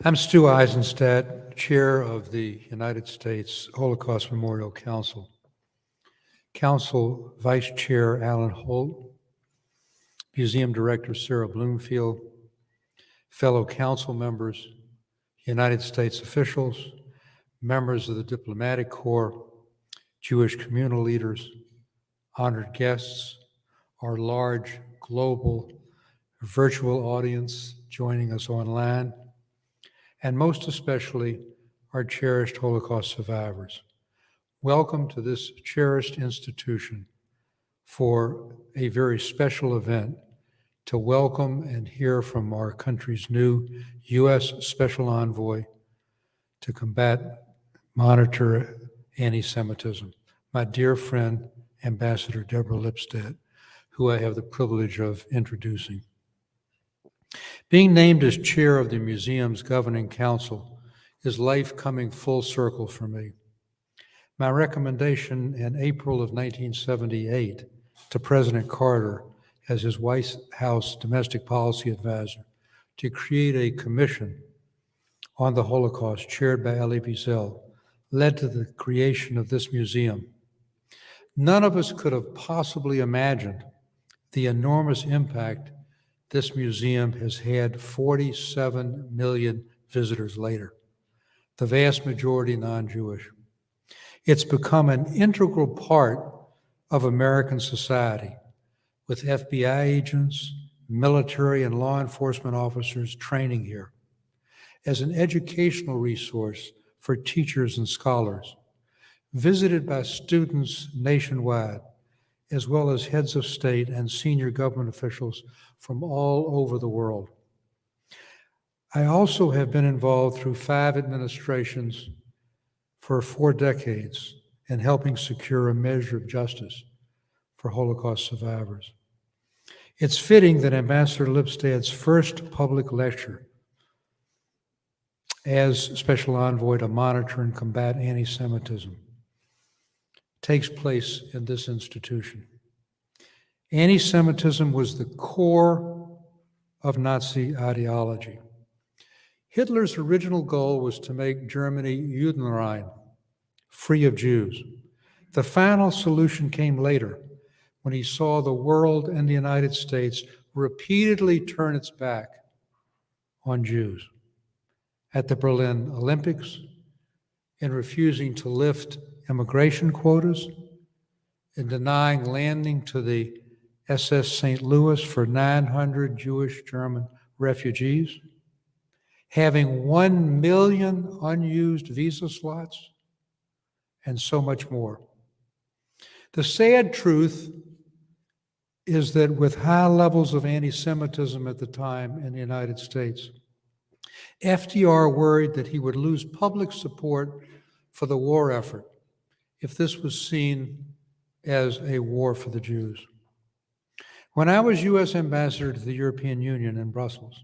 I'm Stu Eizenstat, Chair of the United States Holocaust Memorial Council. Council Vice Chair Allan Holt, Museum Director Sara Bloomfield, fellow council members, United States officials, members of the diplomatic corps, Jewish communal leaders, honored guests, our large global virtual audience joining us online, and most especially our cherished Holocaust survivors. Welcome to this cherished institution for a very special event to welcome and hear from our country's new US Special Envoy to combat, monitor anti-Semitism, my dear friend, Ambassador Deborah Lipstadt, who I have the privilege of introducing. Being named as chair of the museum's governing council is life coming full circle for me. My recommendation in April of 1978 to President Carter as his White House domestic policy advisor to create a commission on the Holocaust chaired by Elie Wiesel led to the creation of this museum. None of us could have possibly imagined the enormous impact this museum has had 47 million visitors later, the vast majority non-Jewish. It's become an integral part of American society, with FBI agents, military and law enforcement officers training here, as an educational resource for teachers and scholars, visited by students nationwide, as well as heads of state and senior government officials from all over the world. I also have been involved through 5 administrations for 4 decades in helping secure a measure of justice for Holocaust survivors. It's fitting that Ambassador Lipstadt's first public lecture as Special Envoy to Monitor and Combat Antisemitism takes place in this institution. Anti-Semitism was the core of Nazi ideology. Hitler's original goal was to make Germany Judenrein, free of Jews. The final solution came later, when he saw the world and the United States repeatedly turn its back on Jews. At the Berlin Olympics, in refusing to lift immigration quotas, in denying landing to the SS St. Louis for 900 Jewish German refugees, having 1 million unused visa slots, and so much more. The sad truth is that with high levels of anti-Semitism at the time in the United States, FDR worried that he would lose public support for the war effort if this was seen as a war for the Jews. When I was U.S. Ambassador to the European Union in Brussels,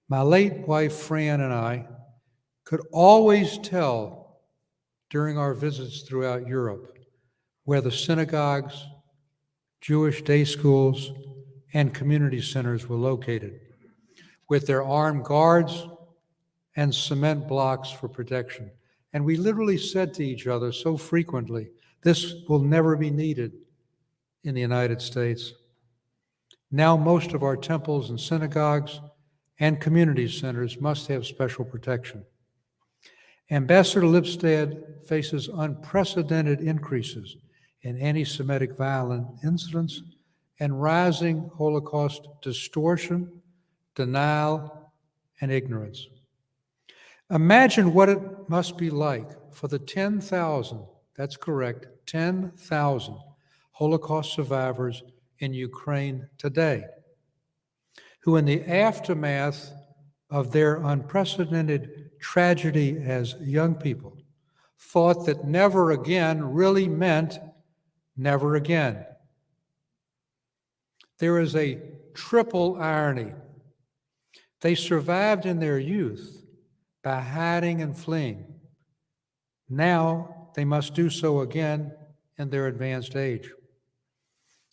my late wife Fran and I could always tell during our visits throughout Europe where the synagogues, Jewish day schools, and community centers were located, with their armed guards and cement blocks for protection. And we literally said to each other so frequently, this will never be needed in the United States. Now most of our temples and synagogues and community centers must have special protection. Ambassador Lipstadt faces unprecedented increases in anti-Semitic violent incidents and rising Holocaust distortion, denial, and ignorance. Imagine what it must be like for the 10,000, that's correct, 10,000 Holocaust survivors in Ukraine today, who in the aftermath of their unprecedented tragedy as young people thought that never again really meant never again. There is a triple irony. They survived in their youth by hiding and fleeing. Now they must do so again in their advanced age.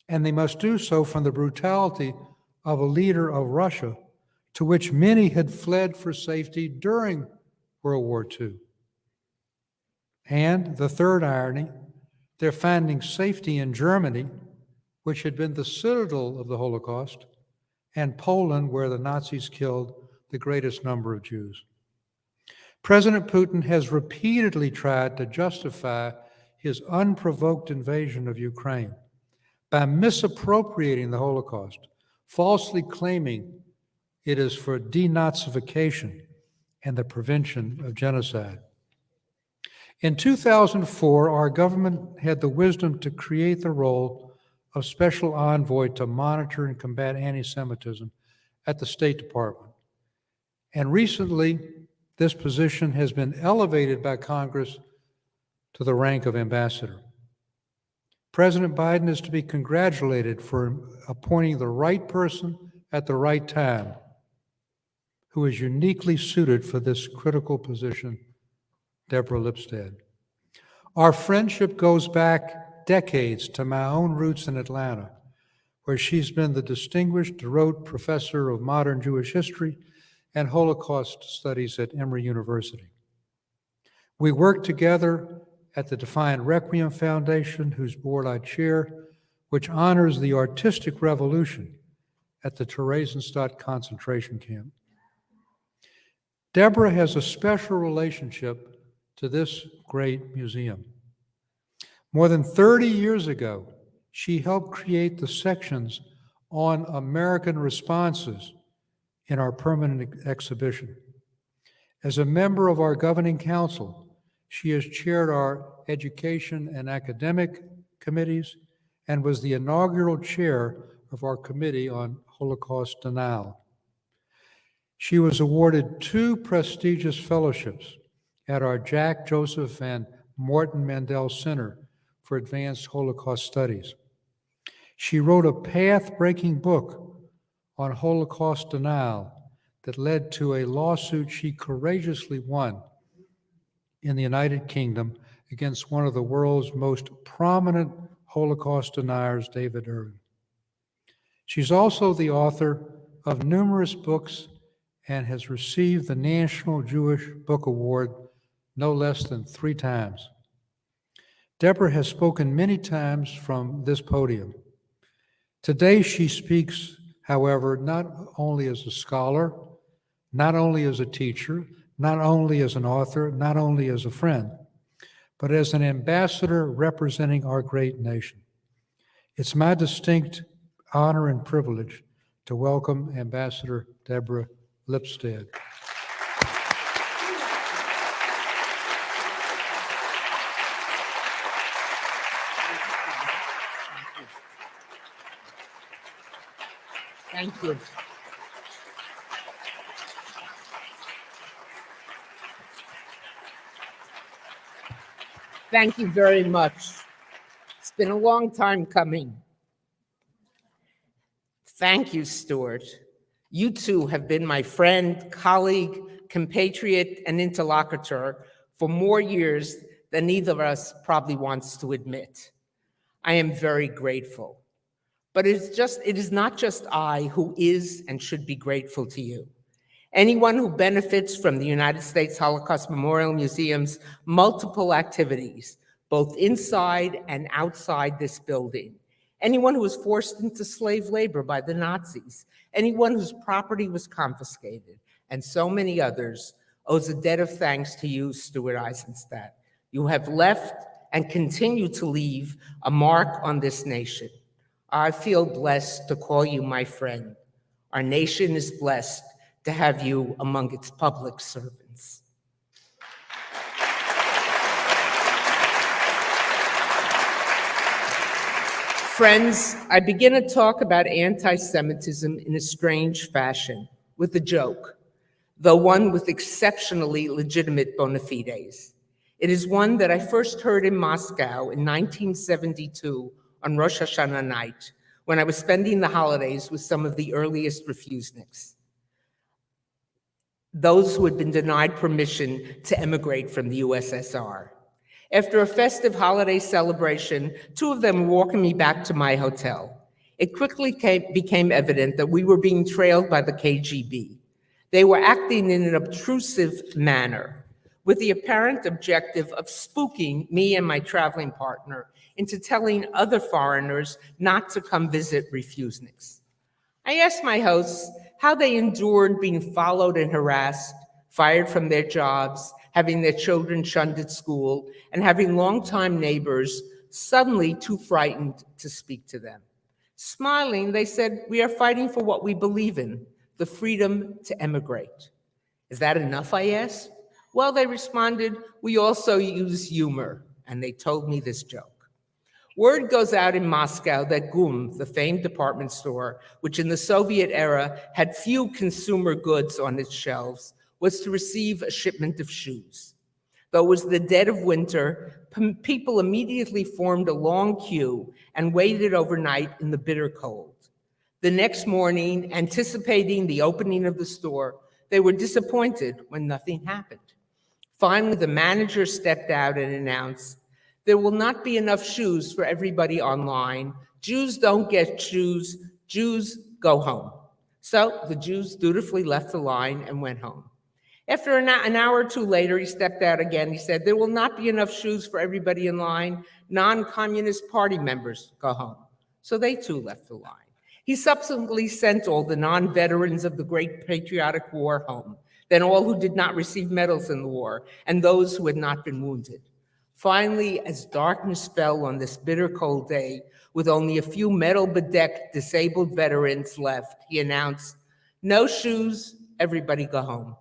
And they must do so from the brutality of a leader of Russia to which many had fled for safety during World War II. And the third irony, they're finding safety in Germany, which had been the citadel of the Holocaust, and Poland, where the Nazis killed the greatest number of Jews. President Putin has repeatedly tried to justify his unprovoked invasion of Ukraine by misappropriating the Holocaust, falsely claiming it is for denazification and the prevention of genocide. In 2004, our government had the wisdom to create the role of Special Envoy to monitor and combat anti-Semitism at the State Department. And recently, this position has been elevated by Congress to the rank of ambassador. President Biden is to be congratulated for appointing the right person at the right time, who is uniquely suited for this critical position, Deborah Lipstadt. Our friendship goes back decades to my own roots in Atlanta, where she's been the distinguished DeRote Professor of Modern Jewish History and Holocaust Studies at Emory University. We worked together at the Defiant Requiem Foundation, whose board I chair, which honors the artistic revolution at the Eizenstat concentration camp. Deborah has a special relationship to this great museum. More than 30 years ago, she helped create the sections on American responses in our permanent exhibition. As a member of our governing council, she has chaired our education and academic committees and was the inaugural chair of our committee on Holocaust denial. She was awarded 2 prestigious fellowships at our Jack Joseph and Morton Mandel Center for Advanced Holocaust Studies. She wrote a path-breaking book on Holocaust denial that led to a lawsuit she courageously won in the United Kingdom against one of the world's most prominent Holocaust deniers, David Irving. She's also the author of numerous books and has received the National Jewish Book Award no less than 3 times. Deborah has spoken many times from this podium. Today she speaks, however, not only as a scholar, not only as a teacher, not only as an author, not only as a friend, but as an ambassador representing our great nation. It's my distinct honor and privilege to welcome Ambassador Deborah Lipstadt. Thank you. Thank you very much. It's been a long time coming. Thank you, Stuart. You too have been my friend, colleague, compatriot, and interlocutor for more years than either of us probably wants to admit. I am very grateful. But it is not just I who is and should be grateful to you. Anyone who benefits from the United States Holocaust Memorial Museum's multiple activities, both inside and outside this building, anyone who was forced into slave labor by the Nazis, anyone whose property was confiscated, and so many others, owes a debt of thanks to you, Stuart Eizenstat. You have left and continue to leave a mark on this nation. I feel blessed to call you my friend. Our nation is blessed to have you among its public servants. Friends, I begin to talk about anti-Semitism in a strange fashion, with a joke, though one with exceptionally legitimate bona fides. It is one that I first heard in Moscow in 1972 on Rosh Hashanah night, when I was spending the holidays with some of the earliest refuseniks, those who had been denied permission to emigrate from the USSR. After a festive holiday celebration, 2 of them were walking me back to my hotel. It quickly became evident that we were being trailed by the KGB. They were acting in an obtrusive manner with the apparent objective of spooking me and my traveling partner into telling other foreigners not to come visit refuseniks. I asked my hosts how they endured being followed and harassed, fired from their jobs, having their children shunned at school, and having longtime neighbors suddenly too frightened to speak to them. Smiling, they said, "We are fighting for what we believe in, the freedom to emigrate." "Is that enough?" I asked. "Well," they responded, "we also use humor," and they told me this joke. Word goes out in Moscow that GUM, the famed department store, which in the Soviet era had few consumer goods on its shelves, was to receive a shipment of shoes. Though it was the dead of winter, people immediately formed a long queue and waited overnight in the bitter cold. The next morning, anticipating the opening of the store, they were disappointed when nothing happened. Finally, the manager stepped out and announced, "There will not be enough shoes for everybody online. Jews don't get shoes. Jews go home." So the Jews dutifully left the line and went home. After an hour or two later, he stepped out again. He said, "There will not be enough shoes for everybody in line. Non-Communist Party members go home." So they too left the line. He subsequently sent all the non-veterans of the Great Patriotic War home, then all who did not receive medals in the war, and those who had not been wounded. Finally, as darkness fell on this bitter cold day, with only a few medal-bedecked disabled veterans left, he announced, "No shoes, everybody go home."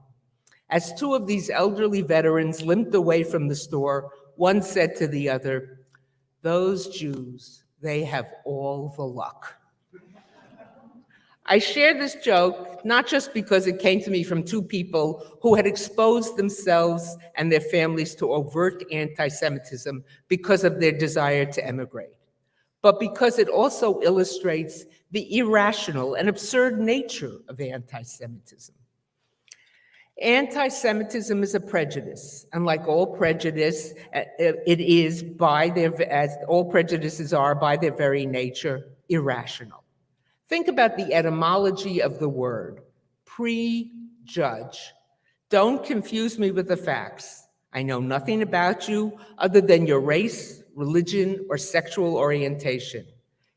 As two of these elderly veterans limped away from the store, one said to the other, "Those Jews, they have all the luck." I share this joke not just because it came to me from two people who had exposed themselves and their families to overt anti-Semitism because of their desire to emigrate, but because it also illustrates the irrational and absurd nature of anti-Semitism. Anti-Semitism is a prejudice, and like all prejudice, it is as all prejudices are by their very nature, irrational. Think about the etymology of the word, prejudge. Don't confuse me with the facts. I know nothing about you other than your race, religion, or sexual orientation.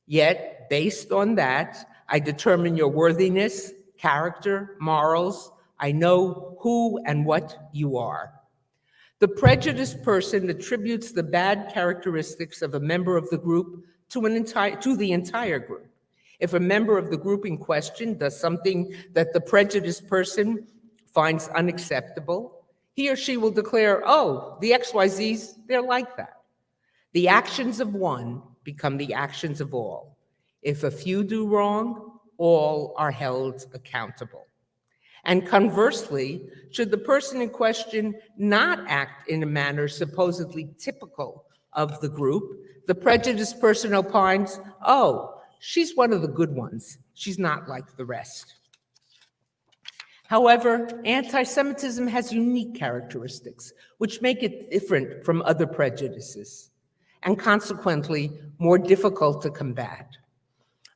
Yet, based on that, I determine your worthiness, character, morals. I know who and what you are. The prejudiced person attributes the bad characteristics of a member of the group to the entire group. If a member of the group in question does something that the prejudiced person finds unacceptable, he or she will declare, "Oh, the XYZs, they're like that." The actions of one become the actions of all. If a few do wrong, all are held accountable. And conversely, should the person in question not act in a manner supposedly typical of the group, the prejudiced person opines, "Oh, she's one of the good ones. She's not like the rest." However, anti-Semitism has unique characteristics which make it different from other prejudices and consequently more difficult to combat.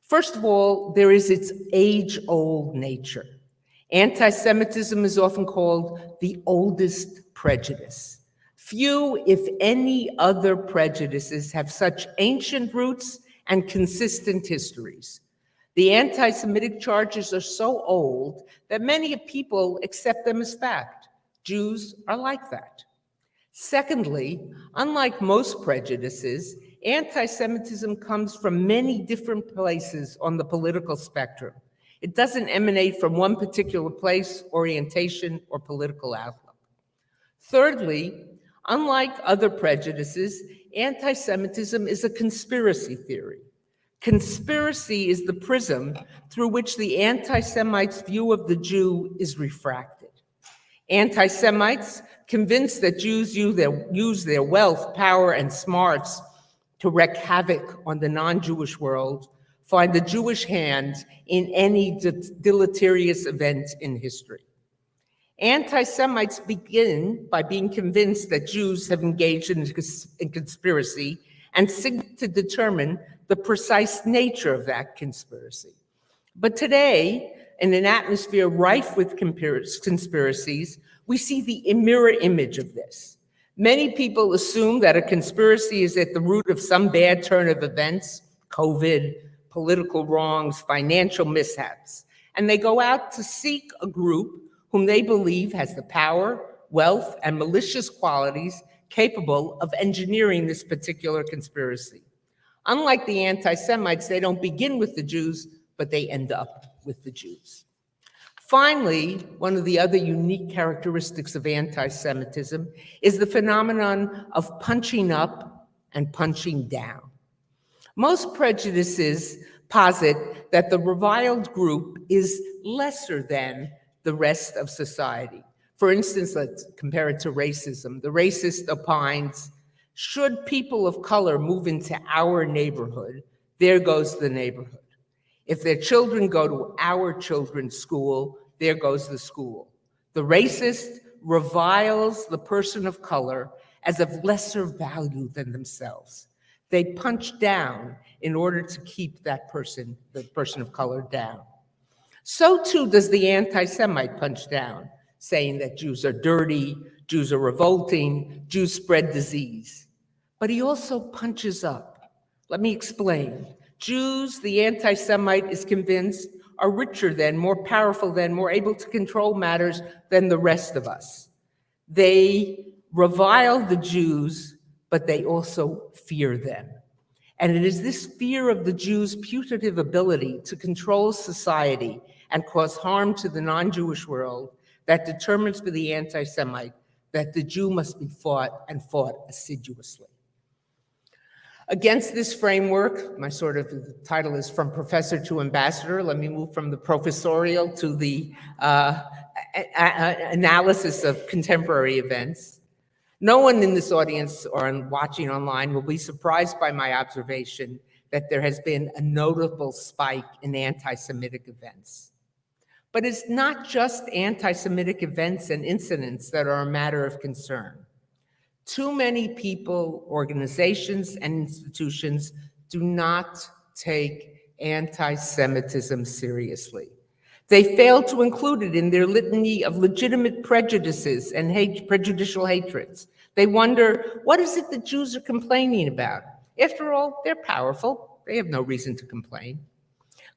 First of all, there is its age-old nature. Anti-Semitism is often called the oldest prejudice. Few, if any, other prejudices have such ancient roots and consistent histories. The anti-Semitic charges are so old that many people accept them as fact. Jews are like that. Secondly, unlike most prejudices, anti-Semitism comes from many different places on the political spectrum. It doesn't emanate from one particular place, orientation, or political outlook. Thirdly, unlike other prejudices, anti-Semitism is a conspiracy theory. Conspiracy is the prism through which the anti-Semites' view of the Jew is refracted. Anti-Semites, convinced that Jews use their wealth, power, and smarts to wreak havoc on the non-Jewish world, find the Jewish hand in any deleterious event in history. Anti-Semites begin by being convinced that Jews have engaged in conspiracy and seek to determine the precise nature of that conspiracy. But today, in an atmosphere rife with conspiracies, we see the mirror image of this. Many people assume that a conspiracy is at the root of some bad turn of events, COVID, political wrongs, financial mishaps, and they go out to seek a group whom they believe has the power, wealth, and malicious qualities capable of engineering this particular conspiracy. Unlike the anti-Semites, they don't begin with the Jews, but they end up with the Jews. Finally, one of the other unique characteristics of anti-Semitism is the phenomenon of punching up and punching down. Most prejudices posit that the reviled group is lesser than the rest of society. For instance, let's compare it to racism. The racist opines, should people of color move into our neighborhood, there goes the neighborhood. If their children go to our children's school, there goes the school. The racist reviles the person of color as of lesser value than themselves. They punch down in order to keep that person, the person of color, down. So too does the anti-Semite punch down, saying that Jews are dirty, Jews are revolting, Jews spread disease. But he also punches up. Let me explain. Jews, the anti-Semite is convinced, are richer than, more powerful than, more able to control matters than the rest of us. They revile the Jews, but they also fear them. And it is this fear of the Jews' putative ability to control society and cause harm to the non-Jewish world that determines for the anti-Semite that the Jew must be fought and fought assiduously. Against this framework, my the title is From Professor to Ambassador. Let me move from the professorial to the analysis of contemporary events. No one in this audience or watching online will be surprised by my observation that there has been a notable spike in anti-Semitic events. But it's not just anti-Semitic events and incidents that are a matter of concern. Too many people, organizations, and institutions do not take anti-Semitism seriously. They fail to include it in their litany of legitimate prejudices and prejudicial hatreds. They wonder, what is it that Jews are complaining about? After all, they're powerful. They have no reason to complain.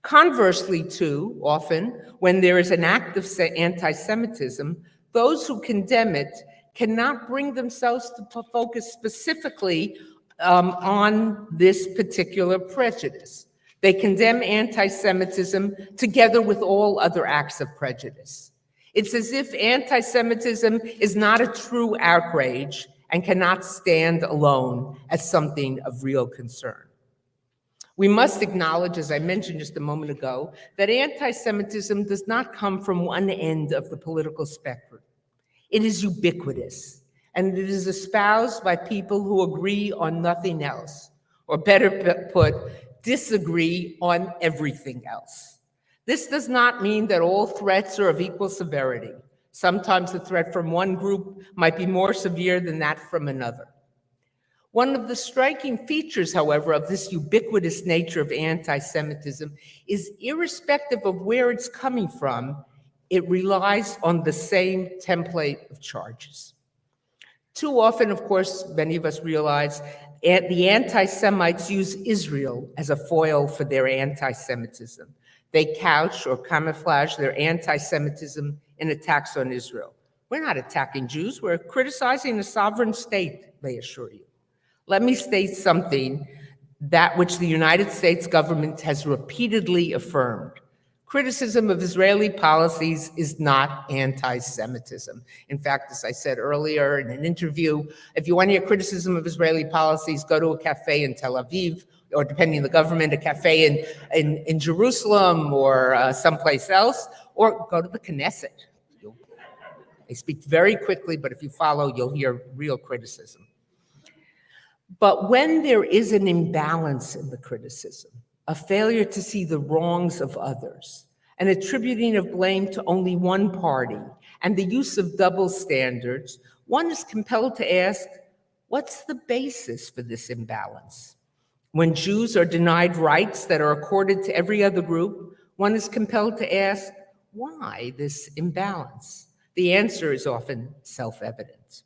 Conversely, too, often, when there is an act of anti-Semitism, those who condemn it cannot bring themselves to focus specifically on this particular prejudice. They condemn anti-Semitism together with all other acts of prejudice. It's as if anti-Semitism is not a true outrage and cannot stand alone as something of real concern. We must acknowledge, as I mentioned just a moment ago, that anti-Semitism does not come from one end of the political spectrum. It is ubiquitous, and it is espoused by people who agree on nothing else, or better put, disagree on everything else. This does not mean that all threats are of equal severity. Sometimes the threat from one group might be more severe than that from another. One of the striking features, however, of this ubiquitous nature of anti-Semitism is, irrespective of where it's coming from, it relies on the same template of charges. Too often, of course, many of us realize the anti-Semites use Israel as a foil for their anti-Semitism. They couch or camouflage their anti-Semitism in attacks on Israel. We're not attacking Jews, we're criticizing a sovereign state, they assure you. Let me state something that which the United States government has repeatedly affirmed. Criticism of Israeli policies is not anti-Semitism. In fact, as I said earlier in an interview, if you want to hear criticism of Israeli policies, go to a cafe in Tel Aviv, or depending on the government, a cafe in Jerusalem or someplace else, or go to the Knesset. They speak very quickly, but if you follow, you'll hear real criticism. But when there is an imbalance in the criticism, a failure to see the wrongs of others, an attributing of blame to only one party, and the use of double standards, one is compelled to ask, what's the basis for this imbalance? When Jews are denied rights that are accorded to every other group, one is compelled to ask, why this imbalance? The answer is often self-evident.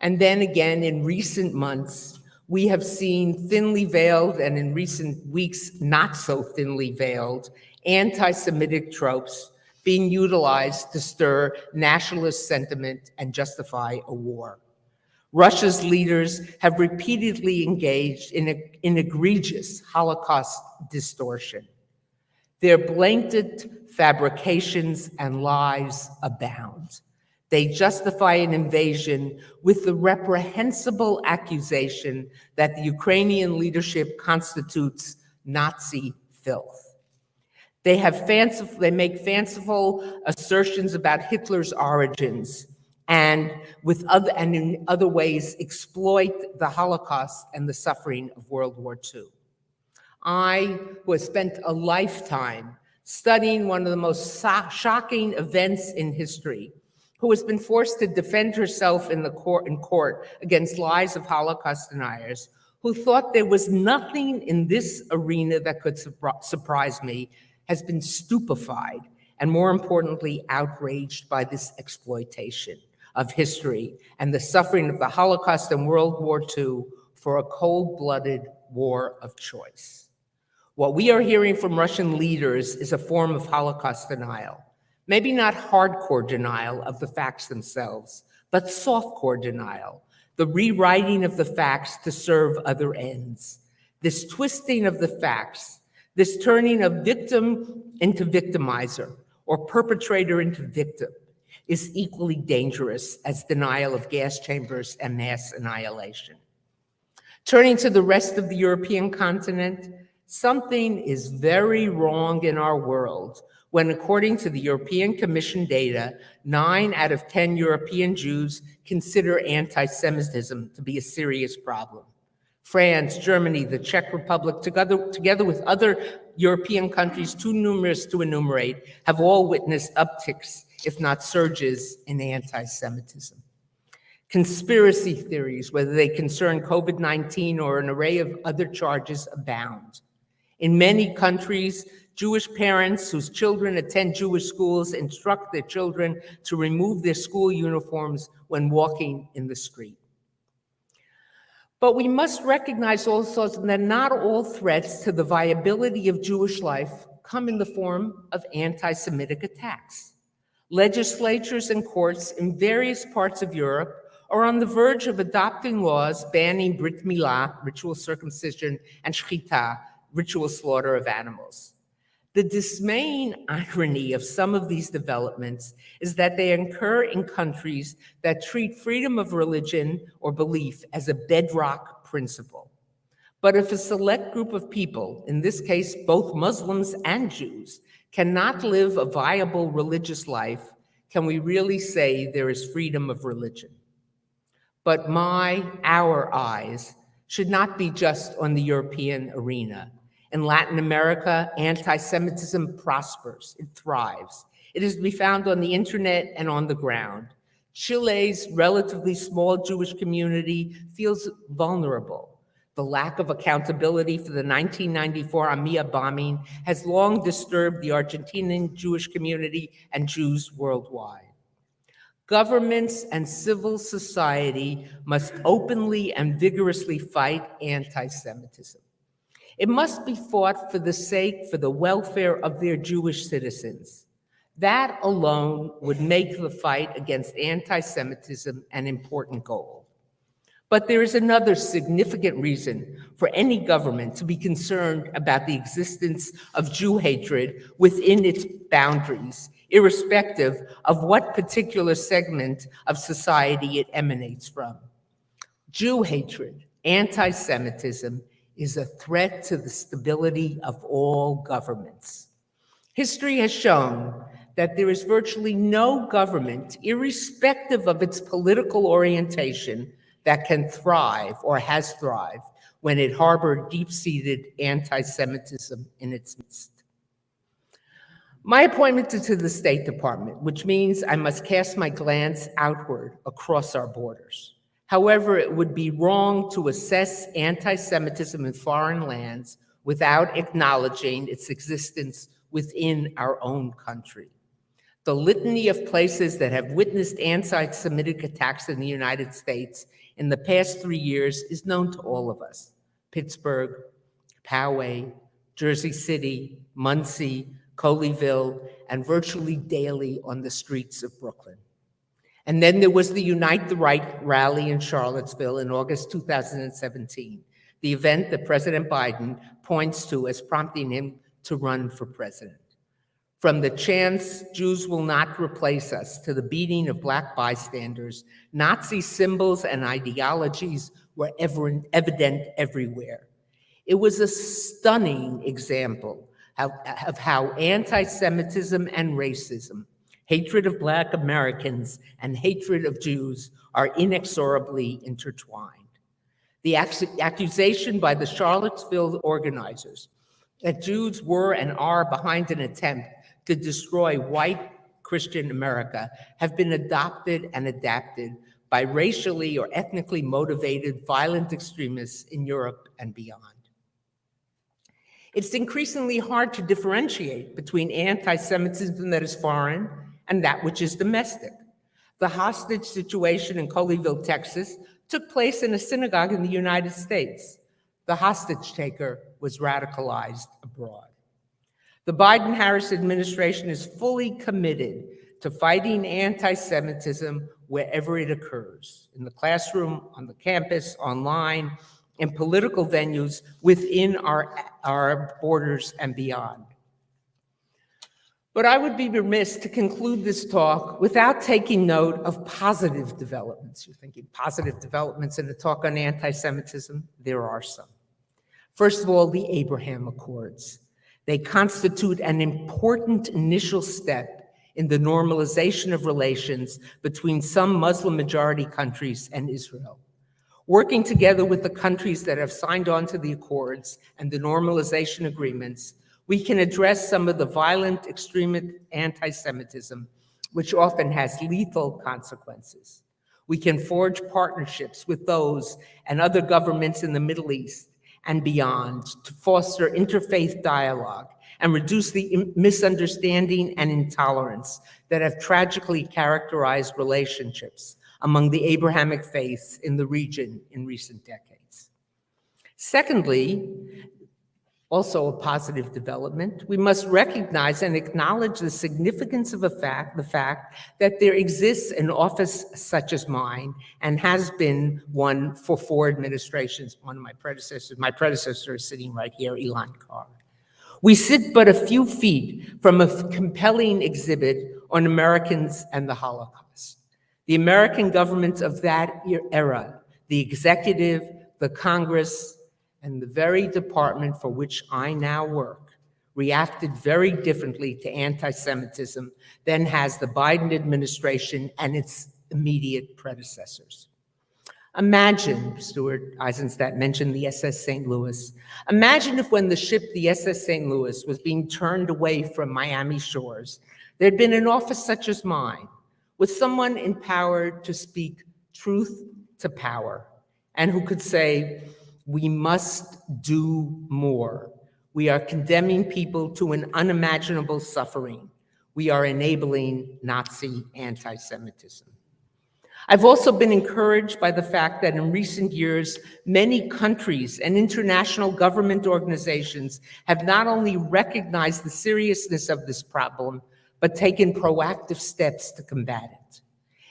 And then again, in recent months, we have seen thinly veiled, and in recent weeks, not so thinly veiled, anti-Semitic tropes being utilized to stir nationalist sentiment and justify a war. Russia's leaders have repeatedly engaged in egregious Holocaust distortion. Their blatant fabrications and lies abound. They justify an invasion with the reprehensible accusation that the Ukrainian leadership constitutes Nazi filth. They make fanciful assertions about Hitler's origins, and in other ways exploit the Holocaust and the suffering of World War II. I, who have spent a lifetime studying one of the most shocking events in history, who has been forced to defend herself in court against lies of Holocaust deniers, who thought there was nothing in this arena that could surprise me, has been stupefied and, more importantly, outraged by this exploitation of history and the suffering of the Holocaust and World War II for a cold-blooded war of choice. What we are hearing from Russian leaders is a form of Holocaust denial. Maybe not hardcore denial of the facts themselves, but softcore denial, the rewriting of the facts to serve other ends. This twisting of the facts, this turning of victim into victimizer or perpetrator into victim, is equally dangerous as denial of gas chambers and mass annihilation. Turning to the rest of the European continent, something is very wrong in our world when, according to the European Commission data, 9 out of 10 European Jews consider anti-Semitism to be a serious problem. France, Germany, the Czech Republic, together with other European countries too numerous to enumerate, have all witnessed upticks, if not surges, in anti-Semitism. Conspiracy theories, whether they concern COVID-19 or an array of other charges, abound. In many countries, Jewish parents whose children attend Jewish schools instruct their children to remove their school uniforms when walking in the street. But we must recognize also that not all threats to the viability of Jewish life come in the form of anti-Semitic attacks. Legislatures and courts in various parts of Europe are on the verge of adopting laws banning Brit Milah, ritual circumcision, and Shechita, ritual slaughter of animals. The dismaying irony of some of these developments is that they occur in countries that treat freedom of religion or belief as a bedrock principle. But if a select group of people, in this case both Muslims and Jews, cannot live a viable religious life, can we really say there is freedom of religion? But our eyes should not be just on the European arena. In Latin America, anti-Semitism prospers, it thrives. It is to be found on the internet and on the ground. Chile's relatively small Jewish community feels vulnerable. The lack of accountability for the 1994 AMIA bombing has long disturbed the Argentinian Jewish community and Jews worldwide. Governments and civil society must openly and vigorously fight anti-Semitism. It must be fought for the welfare of their Jewish citizens. That alone would make the fight against anti-Semitism an important goal. But there is another significant reason for any government to be concerned about the existence of Jew hatred within its boundaries, irrespective of what particular segment of society it emanates from. Jew hatred, anti-Semitism, is a threat to the stability of all governments. History has shown that there is virtually no government, irrespective of its political orientation, that can thrive or has thrived when it harbored deep-seated anti-Semitism in its midst. My appointment is to the State Department, which means I must cast my glance outward across our borders. However, it would be wrong to assess anti-Semitism in foreign lands without acknowledging its existence within our own country. The litany of places that have witnessed anti-Semitic attacks in the United States in the past 3 years is known to all of us. Pittsburgh, Poway, Jersey City, Muncie, Colleyville, and virtually daily on the streets of Brooklyn. And then there was the Unite the Right rally in Charlottesville in August 2017, the event that President Biden points to as prompting him to run for president. From the chants, Jews will not replace us, to the beating of Black bystanders, Nazi symbols and ideologies were evident everywhere. It was a stunning example of how anti-Semitism and racism, hatred of Black Americans and hatred of Jews are inexorably intertwined. The accusation by the Charlottesville organizers that Jews were and are behind an attempt to destroy white Christian America have been adopted and adapted by racially or ethnically motivated violent extremists in Europe and beyond. It's increasingly hard to differentiate between anti-Semitism that is foreign and that which is domestic. The hostage situation in Colleyville, Texas, took place in a synagogue in the United States. The hostage taker was radicalized abroad. The Biden-Harris administration is fully committed to fighting anti-Semitism wherever it occurs, in the classroom, on the campus, online, in political venues within our borders and beyond. But I would be remiss to conclude this talk without taking note of positive developments. You're thinking positive developments in a talk on anti-Semitism? There are some. First of all, the Abraham Accords. They constitute an important initial step in the normalization of relations between some Muslim-majority countries and Israel. Working together with the countries that have signed on to the accords and the normalization agreements, we can address some of the violent, extremist anti-Semitism, which often has lethal consequences. We can forge partnerships with those and other governments in the Middle East and beyond to foster interfaith dialogue and reduce the misunderstanding and intolerance that have tragically characterized relationships among the Abrahamic faiths in the region in recent decades. Secondly, also a positive development, we must recognize and acknowledge the significance of the fact that there exists an office such as mine and has been one for 4 administrations. One of my predecessor is sitting right here, Allan. We sit but a few feet from a compelling exhibit on Americans and the Holocaust. The American government of that era, the executive, the Congress, and the very department for which I now work, reacted very differently to anti-Semitism than has the Biden administration and its immediate predecessors. Imagine, Stuart Eizenstat mentioned the SS St. Louis. Imagine if when the ship, the SS St. Louis, was being turned away from Miami shores, there'd been an office such as mine, with someone empowered to speak truth to power, and who could say, we must do more. We are condemning people to an unimaginable suffering. We are enabling Nazi anti-Semitism. I've also been encouraged by the fact that in recent years, many countries and international government organizations have not only recognized the seriousness of this problem, but taken proactive steps to combat it.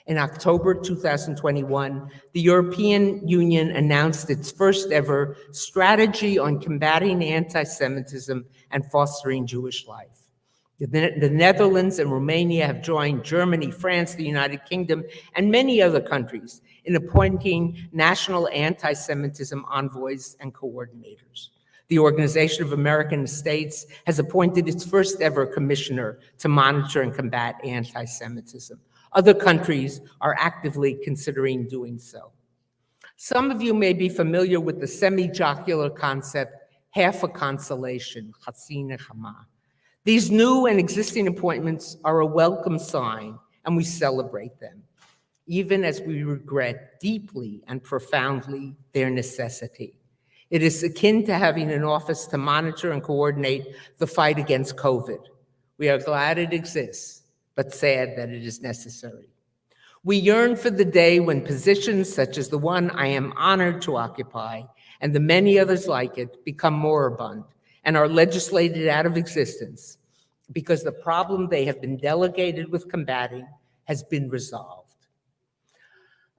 In October 2021, the European Union announced its first ever strategy on combating anti-Semitism and fostering Jewish life. The Netherlands and Romania have joined Germany, France, the United Kingdom, and many other countries in appointing national anti-Semitism envoys and coordinators. The Organization of American States has appointed its first ever commissioner to monitor and combat anti-Semitism. Other countries are actively considering doing so. Some of you may be familiar with the semi-jocular concept, half a consolation, chatzina chama. These new and existing appointments are a welcome sign, and we celebrate them, even as we regret deeply and profoundly their necessity. It is akin to having an office to monitor and coordinate the fight against COVID. We are glad it exists, but sad that it is necessary. We yearn for the day when positions such as the one I am honored to occupy and the many others like it become moribund and are legislated out of existence because the problem they have been delegated with combating has been resolved.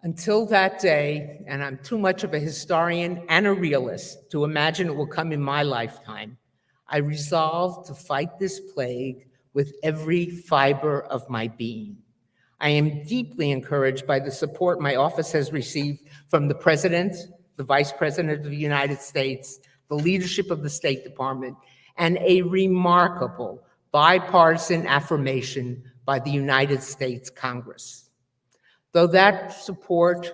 Until that day, and I'm too much of a historian and a realist to imagine it will come in my lifetime, I resolve to fight this plague with every fiber of my being. I am deeply encouraged by the support my office has received from the President, the Vice President of the United States, the leadership of the State Department, and a remarkable bipartisan affirmation by the United States Congress. Though that support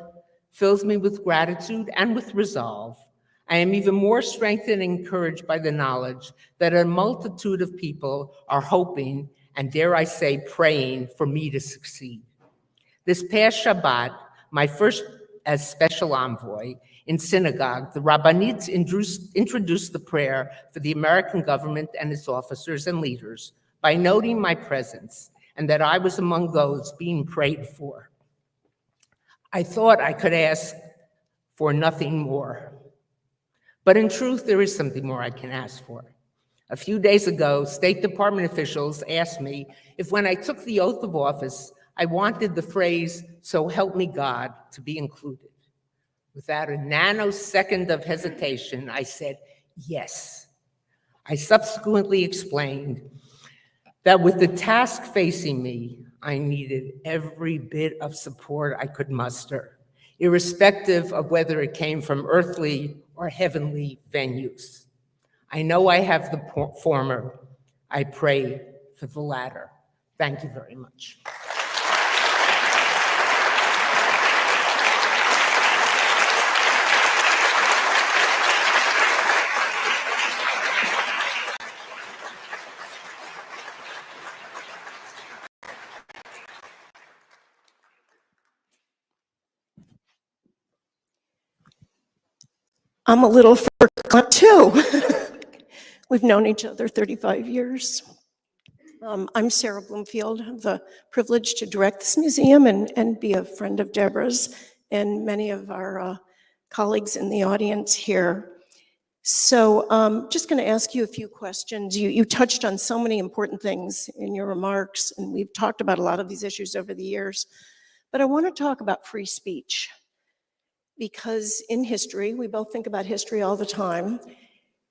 fills me with gratitude and with resolve, I am even more strengthened and encouraged by the knowledge that a multitude of people are hoping, and dare I say, praying for me to succeed. This past Shabbat, my first as special envoy, in synagogue, the rabbinits introduced the prayer for the American government and its officers and leaders by noting my presence and that I was among those being prayed for. I thought I could ask for nothing more. But in truth, there is something more I can ask for. A few days ago, State Department officials asked me if when I took the oath of office, I wanted the phrase, "So help me God," to be included. Without a nanosecond of hesitation, I said yes. I subsequently explained that with the task facing me, I needed every bit of support I could muster, irrespective of whether it came from earthly or heavenly venues. I know I have the former. I pray for the latter. Thank you very much. I'm a little forgot too. We've known each other 35 years. I'm Sara Bloomfield. I have the privilege to direct this museum and be a friend of Deborah's and many of our colleagues in the audience here. So just going to ask you a few questions. You touched on so many important things in your remarks, and we've talked about a lot of these issues over the years. But I want to talk about free speech. Because in history, we both think about history all the time,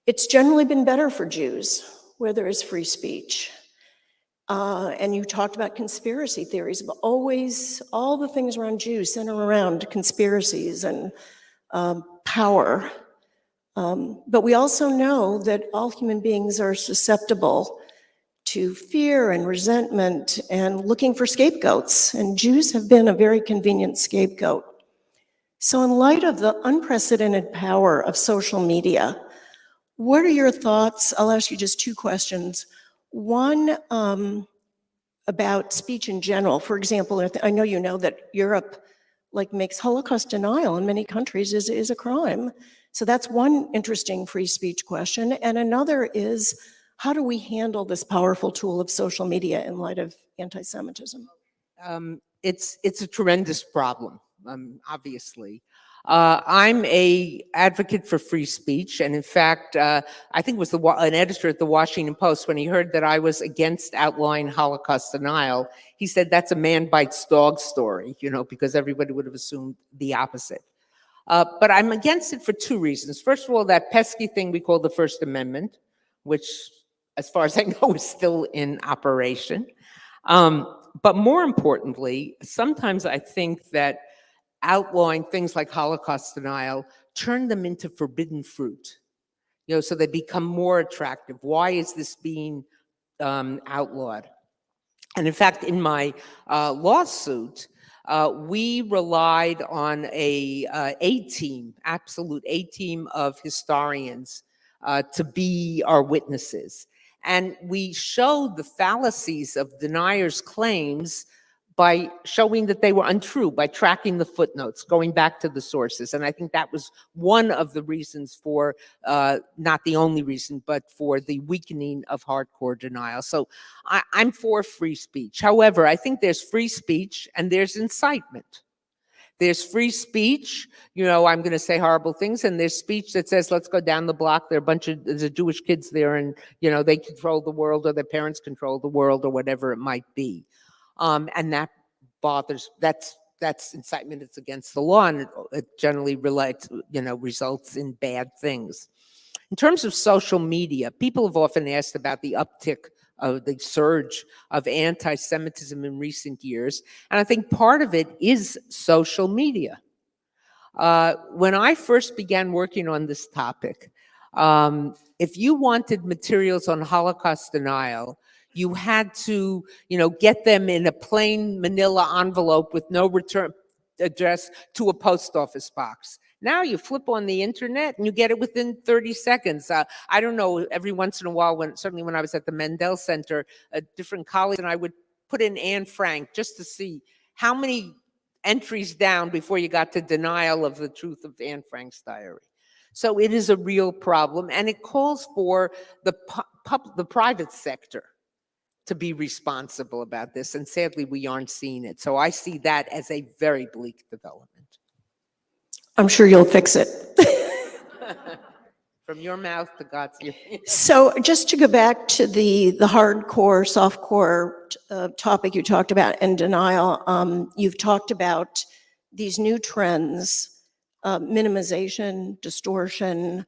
it's generally been better for Jews where there is free speech. And you talked about conspiracy theories, but always all the things around Jews center around conspiracies and power. But we also know that all human beings are susceptible to fear and resentment and looking for scapegoats. And Jews have been a very convenient scapegoat. So in light of the unprecedented power of social media, what are your thoughts? I'll ask you just two questions. One, about speech in general. For example, I know you know that Europe makes Holocaust denial in many countries is a crime. So that's one interesting free speech question. And another is, how do we handle this powerful tool of social media in light of anti-Semitism? It's a tremendous problem. Obviously. I'm an advocate for free speech, and in fact, I think it was an editor at the Washington Post, when he heard that I was against outlawing Holocaust denial, he said, "That's a man bites dog story," because everybody would have assumed the opposite. But I'm against it for two reasons. First of all, that pesky thing we call the First Amendment, which, as far as I know, is still in operation. But more importantly, sometimes I think that outlawing things like Holocaust denial turn them into forbidden fruit, so they become more attractive. Why is this being outlawed? And in fact, in my lawsuit, we relied on a A-team, absolute A-team of historians to be our witnesses. And we showed the fallacies of deniers' claims by showing that they were untrue, by tracking the footnotes, going back to the sources. And I think that was one of the reasons for, not the only reason, but for the weakening of hardcore denial. So I'm for free speech. However, I think there's free speech and there's incitement. There's free speech, I'm going to say horrible things, and there's speech that says, let's go down the block. There's a Jewish kids there, and, they control the world, or their parents control the world, or whatever it might be. And that bothers, that's incitement. It's against the law, and it generally results in bad things. In terms of social media, people have often asked about the uptick of the surge of anti-Semitism in recent years. And I think part of it is social media. When I first began working on this topic, if you wanted materials on Holocaust denial, you had to, get them in a plain manila envelope with no return address to a post office box. Now you flip on the internet and you get it within 30 seconds. I don't know, every once in a while, certainly when I was at the Mendel Center, different colleagues and I would put in Anne Frank just to see how many entries down before you got to denial of the truth of Anne Frank's diary. So it is a real problem, and it calls for the private sector to be responsible about this, and sadly we aren't seeing it. So I see that as a very bleak development. I'm sure you'll fix it. From your mouth to God's ear. So just to go back to the hardcore, softcore topic you talked about and denial, you've talked about these new trends, minimization, distortion,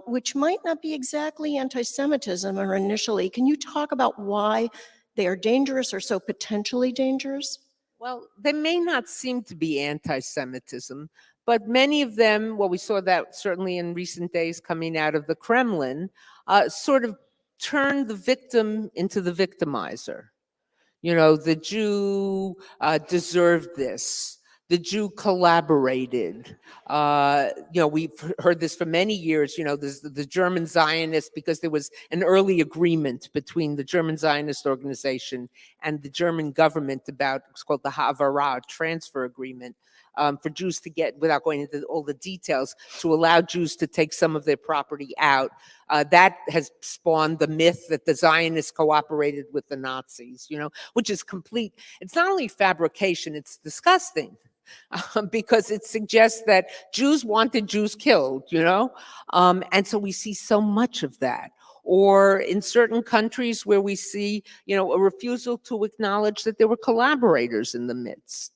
which might not be exactly anti-Semitism or initially. Can you talk about why they are dangerous or so potentially dangerous? Well, they may not seem to be anti-Semitism, but many of them, we saw that certainly in recent days coming out of the Kremlin, sort of turned the victim into the victimizer. The Jew deserved this. The Jew collaborated. We've heard this for many years, the German Zionists, because there was an early agreement between the German Zionist organization and the German government about what's called the Havara, transfer agreement, for Jews to get, without going into all the details, to allow Jews to take some of their property out. That has spawned the myth that the Zionists cooperated with the Nazis, which is complete. It's not only fabrication, it's disgusting. Because it suggests that Jews wanted Jews killed, and so we see so much of that. Or in certain countries where we see, a refusal to acknowledge that there were collaborators in the midst.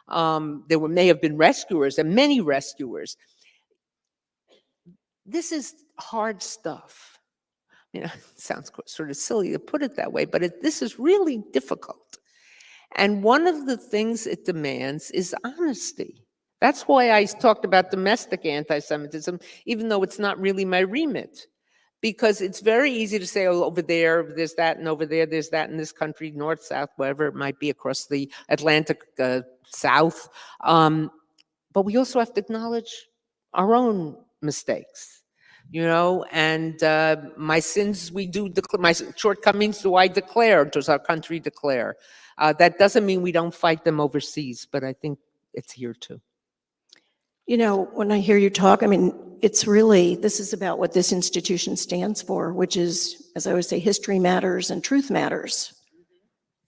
There may have been rescuers, and many rescuers. This is hard stuff. It sounds sort of silly to put it that way, but this is really difficult. And one of the things it demands is honesty. That's why I talked about domestic anti-Semitism, even though it's not really my remit. Because it's very easy to say, oh, over there, there's that, and over there, there's that in this country, north, south, wherever it might be across the Atlantic South. But we also have to acknowledge our own mistakes. And my sins my shortcomings do I declare, does our country declare? That doesn't mean we don't fight them overseas, but I think it's here too. When I hear you talk, this is about what this institution stands for, which is, as I always say, history matters and truth matters.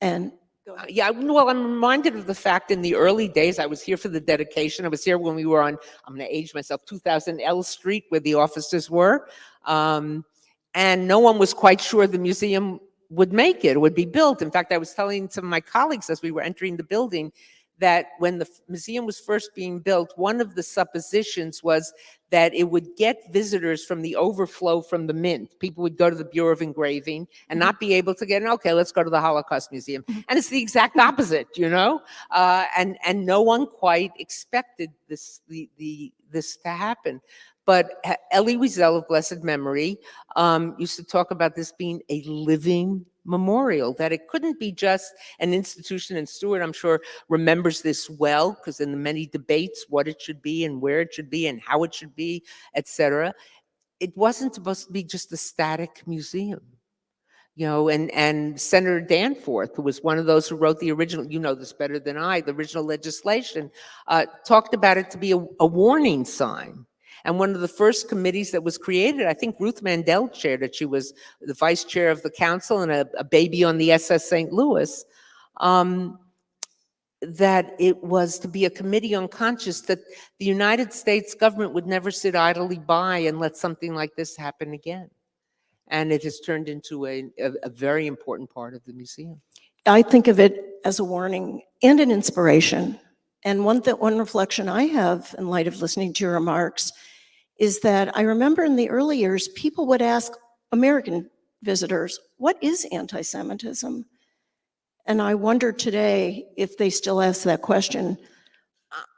And I'm reminded of the fact in the early days, I was here for the dedication. I was here when we were on, I'm going to age myself, 2000 L Street, where the offices were. And no one was quite sure the museum would make it, would be built. In fact, I was telling some of my colleagues as we were entering the building that when the museum was first being built, one of the suppositions was that it would get visitors from the overflow from the Mint. People would go to the Bureau of Engraving and not be able to get in. Okay, let's go to the Holocaust Museum. And it's the exact opposite, and no one quite expected this to happen. But Elie Wiesel of blessed memory used to talk about this being a living memorial, that it couldn't be just an institution, and Stuart, I'm sure, remembers this well, because in the many debates, what it should be and where it should be and how it should be, etc. It wasn't supposed to be just a static museum. and Senator Danforth, who was one of those who wrote the original, you know this better than I, the original legislation, talked about it to be a warning sign. And one of the first committees that was created, I think Ruth Mandel chaired it. She was the vice chair of the council and a baby on the SS St. Louis, that it was to be a committee on conscience, that the United States government would never sit idly by and let something like this happen again. And it has turned into a very important part of the museum. I think of it as a warning and an inspiration. And one reflection I have in light of listening to your remarks is that I remember in the early years, people would ask American visitors, what is anti-Semitism? And I wonder today if they still ask that question.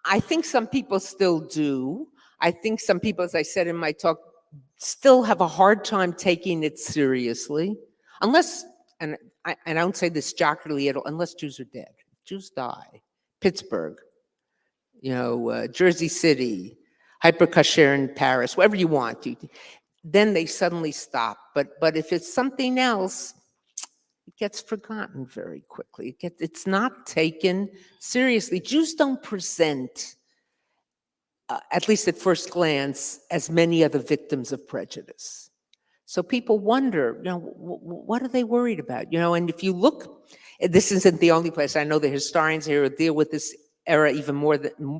I think some people still do. I think some people, as I said in my talk, still have a hard time taking it seriously, unless, and I don't say this jocularly at all, unless Jews are dead. Jews die. Pittsburgh, Jersey City, hypercacher in Paris, wherever you want. Then they suddenly stop. But if it's something else, it gets forgotten very quickly. It's not taken seriously. Jews don't present, at least at first glance, as many other victims of prejudice. So people wonder, what are they worried about? And if you look, this isn't the only place. I know the historians here deal with this era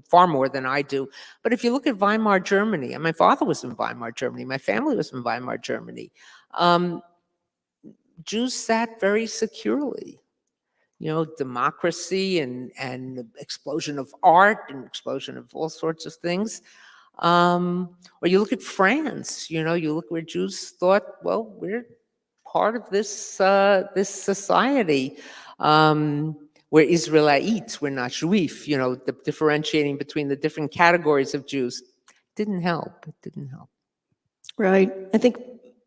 far more than I do. But if you look at Weimar Germany, and my father was in Weimar Germany, my family was in Weimar Germany, Jews sat very securely. Democracy and explosion of art and explosion of all sorts of things. Or you look at France, you look where Jews thought, well, we're part of this society. We're Israelites, we're not Juif, the differentiating between the different categories of Jews. Didn't help, it didn't help. Right, I think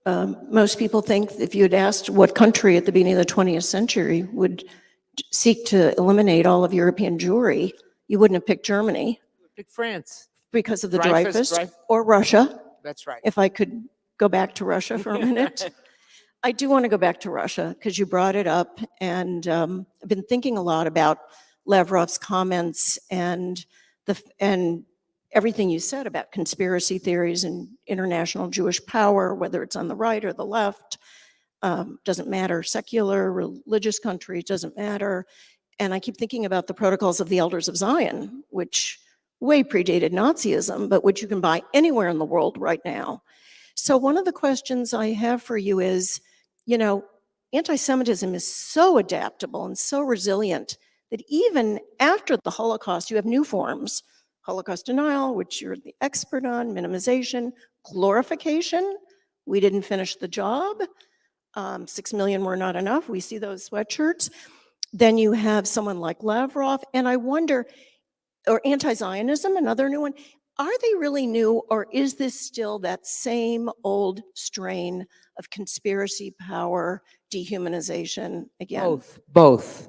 most people think if you had asked what country at the beginning of the 20th century would seek to eliminate all of European Jewry, you wouldn't have picked Germany. Pick France. Because of the Dreyfus, or Russia. That's right. If I could go back to Russia for a minute. I do want to go back to Russia because you brought it up, and I've been thinking a lot about Lavrov's comments and everything you said about conspiracy theories and international Jewish power, whether it's on the right or the left. Doesn't matter, secular, religious country, doesn't matter. And I keep thinking about the Protocols of the Elders of Zion, which way predated Nazism, but which you can buy anywhere in the world right now. So one of the questions I have for you is, anti-Semitism is so adaptable and so resilient that even after the Holocaust, you have new forms. Holocaust denial, which you're the expert on, minimization, glorification. We didn't finish the job. 6 million were not enough. We see those sweatshirts. Then you have someone like Lavrov, and I wonder, or anti-Zionism, another new one. Are they really new, or is this still that same old strain of conspiracy power, dehumanization again? Both.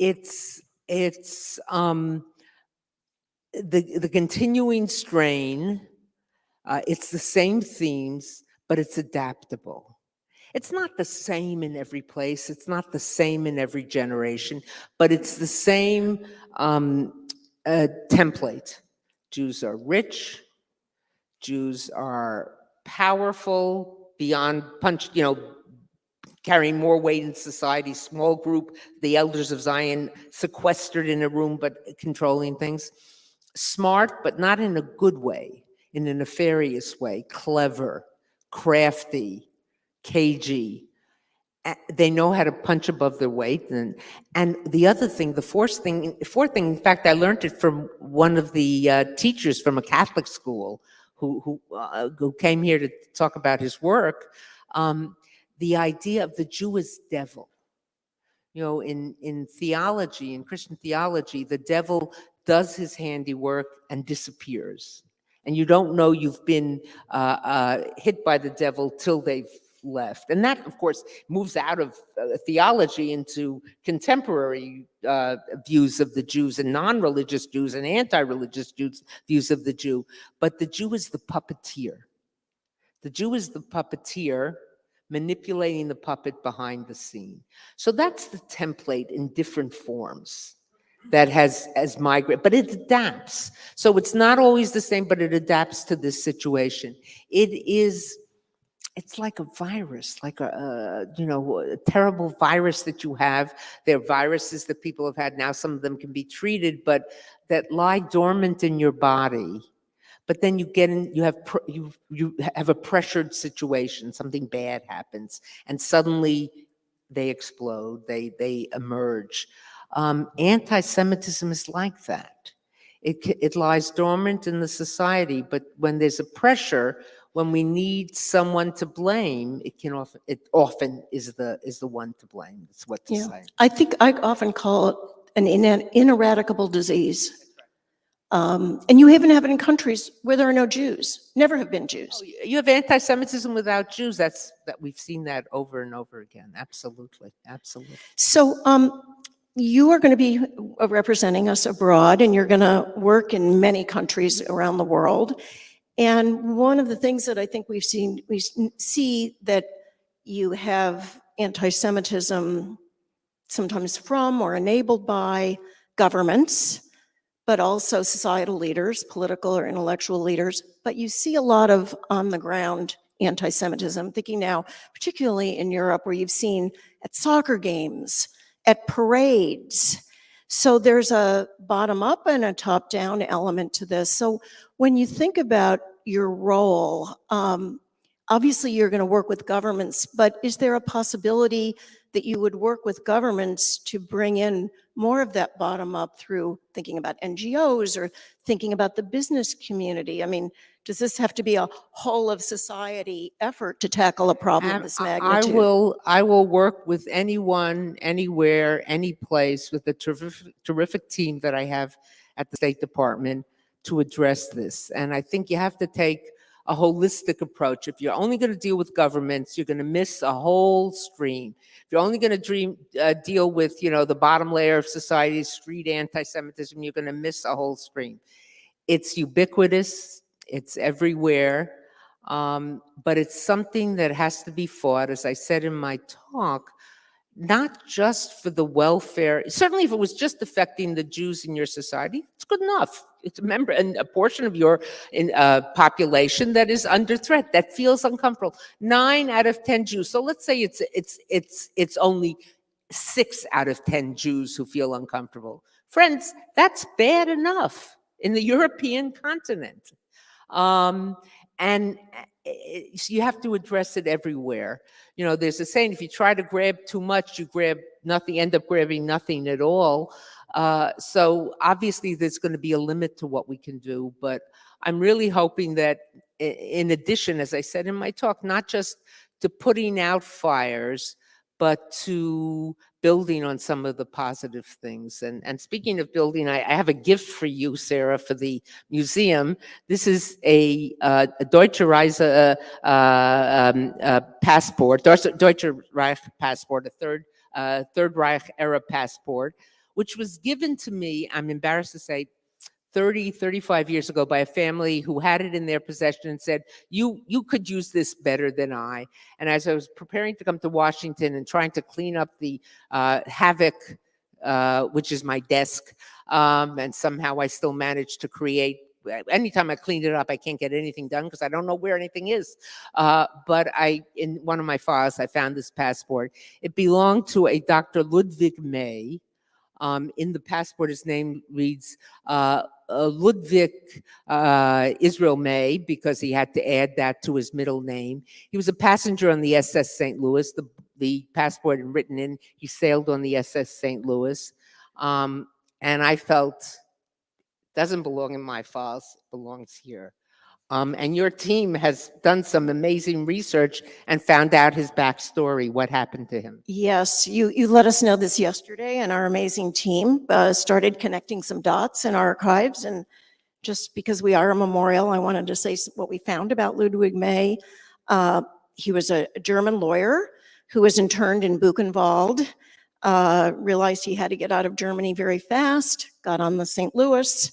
It's the continuing strain. It's the same themes, but it's adaptable. It's not the same in every place. It's not the same in every generation, but it's the same template. Jews are rich. Jews are powerful beyond carrying more weight in society. Small group, the elders of Zion, sequestered in a room but controlling things. Smart, but not in a good way, in a nefarious way. Clever, crafty, cagey. They know how to punch above their weight. And the other thing, the fourth thing, in fact, I learned it from one of the teachers from a Catholic school who came here to talk about his work, the idea of the Jew as devil. In theology, in Christian theology, the devil does his handiwork and disappears. And you don't know you've been hit by the devil till they've left. And that, of course, moves out of theology into contemporary views of the Jews and non-religious Jews and anti-religious Jews' views of the Jew. But the Jew is the puppeteer. The Jew is the puppeteer manipulating the puppet behind the scene. So that's the template in different forms that has migrated, but it adapts. So it's not always the same, but it adapts to this situation. It's like a virus, like a terrible virus that you have. There are viruses that people have had now. Some of them can be treated, but that lie dormant in your body. But then you have a pressured situation. Something bad happens, and suddenly they explode. They emerge. Anti-Semitism is like that. It lies dormant in the society, but when there's a pressure, when we need someone to blame, it often is the one to blame. It's what to say. I think I often call it an ineradicable disease. And you even have it in countries where there are no Jews, never have been Jews. You have anti-Semitism without Jews. That we've seen that over and over again. Absolutely, absolutely. So you are going to be representing us abroad, and you're going to work in many countries around the world. And one of the things that I think we see that you have anti-Semitism sometimes from or enabled by governments, but also societal leaders, political or intellectual leaders. But you see a lot of on-the-ground anti-Semitism, thinking now, particularly in Europe, where you've seen at soccer games, at parades. So there's a bottom-up and a top-down element to this. So when you think about your role, obviously you're going to work with governments, but is there a possibility that you would work with governments to bring in more of that bottom-up through thinking about NGOs or thinking about the business community? I mean, does this have to be a whole of society effort to tackle a problem of this magnitude? I will work with anyone, anywhere, any place, with the terrific team that I have at the State Department to address this. And I think you have to take a holistic approach. If you're only going to deal with governments, you're going to miss a whole stream. If you're only going to deal with, the bottom layer of society, street anti-Semitism, you're going to miss a whole stream. It's ubiquitous. It's everywhere. But it's something that has to be fought, as I said in my talk, not just for the welfare. Certainly, if it was just affecting the Jews in your society, it's good enough. It's a portion of your population that is under threat, that feels uncomfortable. 9 out of 10 Jews. So let's say it's only 6 out of 10 Jews who feel uncomfortable. Friends, that's bad enough in the European continent. And you have to address it everywhere. There's a saying, if you try to grab too much, you grab nothing, end up grabbing nothing at all. So obviously there's going to be a limit to what we can do, but I'm really hoping that in addition, as I said in my talk, not just to putting out fires, but to building on some of the positive things. And speaking of building, I have a gift for you, Sarah, for the museum. This is a Deutsche Reise passport, Deutsche Reich passport, a Third Reich era passport, which was given to me, I'm embarrassed to say, 35 years ago by a family who had it in their possession and said, you could use this better than I. And as I was preparing to come to Washington and trying to clean up the havoc, which is my desk, and somehow I still managed to create, anytime I cleaned it up, I can't get anything done because I don't know where anything is. But in one of my files, I found this passport. It belonged to a Dr. Ludwig May. In the passport, his name reads Ludwig Israel May, because he had to add that to his middle name. He was a passenger on the SS St. Louis. The passport had written in, he sailed on the SS St. Louis. And I felt, doesn't belong in my files, belongs here. And your team has done some amazing research and found out his backstory, what happened to him. Yes, you let us know this yesterday, and our amazing team started connecting some dots in our archives. And just because we are a memorial, I wanted to say what we found about Ludwig May. He was a German lawyer who was interned in Buchenwald, realized he had to get out of Germany very fast, got on the St. Louis.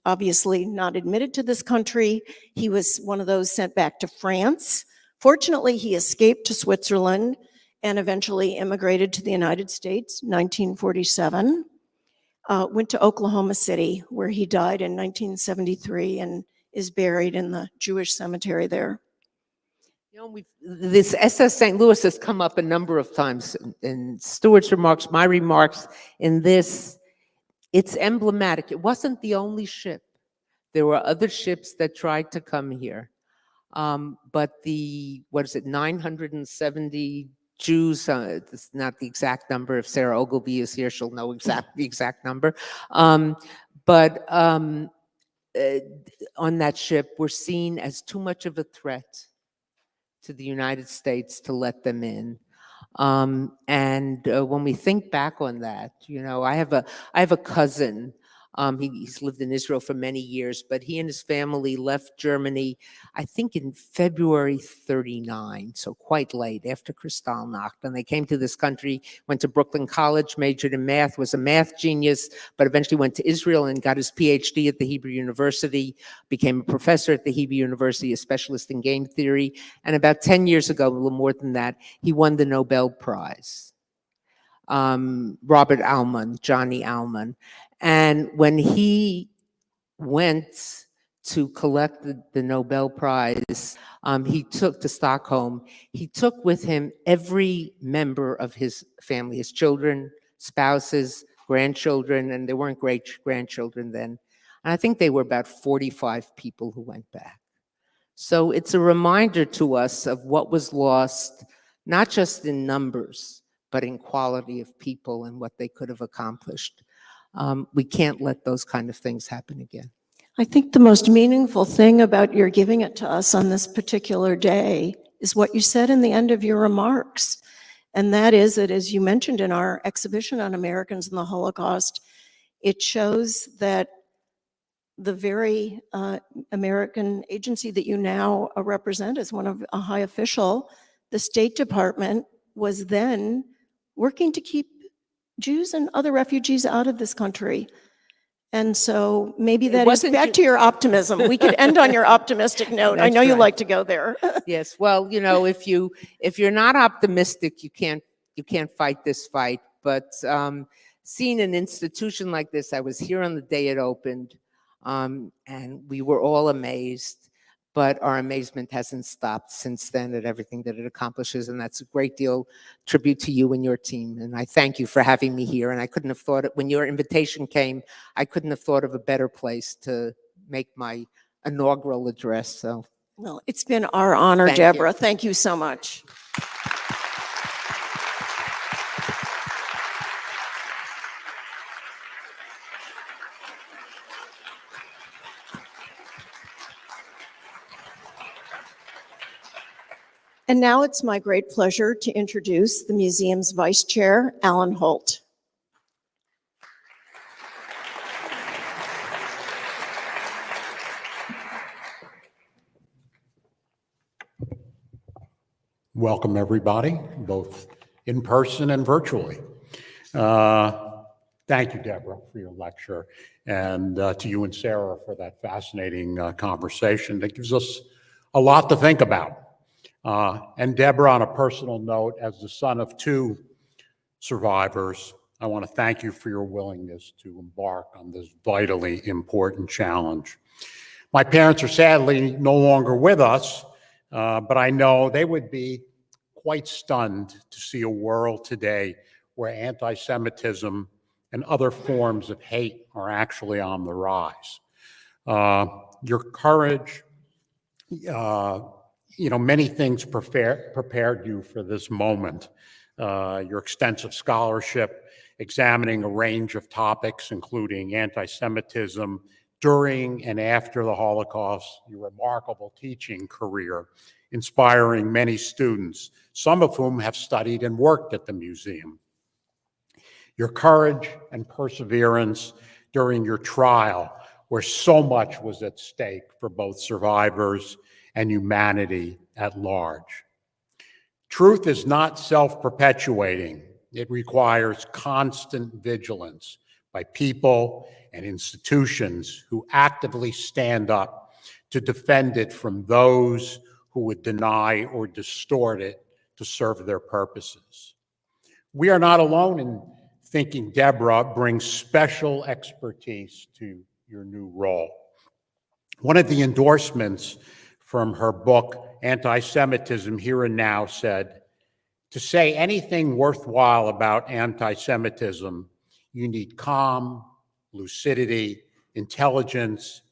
Obviously not admitted to this country. He was one of those sent back to France, Fortunately, he escaped to Switzerland and eventually immigrated to the United States, 1947. Went to Oklahoma City, where he died in 1973 and is buried in the Jewish cemetery there. You know, this SS St. Louis has come up a number of times in Stuart's remarks, my remarks in this. It's emblematic. It wasn't the only ship. There were other ships that tried to come here. But 970 Jews, it's not the exact number. If Sarah Ogilvie is here, she'll know the exact number. But on that ship were seen as too much of a threat to the United States to let them in. When we think back on that, you know, I have a cousin. He's lived in Israel for many years, but he and his family left Germany, I think in February 39, so quite late after Kristallnacht. And they came to this country, went to Brooklyn College, majored in math, was a math genius, but eventually went to Israel and got his PhD at the Hebrew University, became a professor at the Hebrew University, a specialist in game theory. And about 10 years ago, a little more than that, he won the Nobel Prize. Robert Alman, Johnny Alman. And when he went to collect the Nobel Prize, he took to Stockholm, he took with him every member of his family, his children, spouses, grandchildren, and there weren't great-grandchildren then. And I think they were about 45 people who went back. So it's a reminder to us of what was lost, not just in numbers, but in quality of people and what they could have accomplished. We can't let those kind of things happen again. I think the most meaningful thing about your giving it to us on this particular day is what you said in the end of your remarks. And that is that, as you mentioned in our exhibition on Americans in the Holocaust, it shows that the very American agency that you now represent as one of a high official, the State Department, was then working to keep Jews and other refugees out of this country. And so maybe that is back to your optimism. We could end on your optimistic note. I know you like to go there. Yes, well, you know, if you're not optimistic, you can't fight this fight. But seeing an institution like this, I was here on the day it opened, and we were all amazed. But our amazement hasn't stopped since then at everything that it accomplishes, and that's a great deal tribute to you and your team. And I thank you for having me here. And I couldn't have thought it, when your invitation came, I couldn't have thought of a better place to make my inaugural address. So, well, it's been our honor, Deborah. Thank you so much. And now it's my great pleasure to introduce the museum's Vice Chair, Allan Holt. Welcome, everybody, both in person and virtually. Thank you, Deborah, for your lecture, and to you and Sarah for that fascinating conversation that gives us a lot to think about. And Deborah, on a personal note, as the son of two survivors, I want to thank you for your willingness to embark on this vitally important challenge. My parents are sadly no longer with us, but I know they would be quite stunned to see a world today where anti-Semitism and other forms of hate are actually on the rise. Your courage, many things prepared you for this moment. Your extensive scholarship, examining a range of topics, including anti-Semitism during and after the Holocaust, your remarkable teaching career, inspiring many students, some of whom have studied and worked at the museum. Your courage and perseverance during your trial, where so much was at stake for both survivors and humanity at large. Truth is not self-perpetuating. It requires constant vigilance by people and institutions who actively stand up to defend it from those who would deny or distort it to serve their purposes. We are not alone in thinking Deborah brings special expertise to your new role. One of the endorsements from her book, Anti-Semitism Here and Now, said, "To say anything worthwhile about anti-Semitism, you need calm, lucidity, intelligence,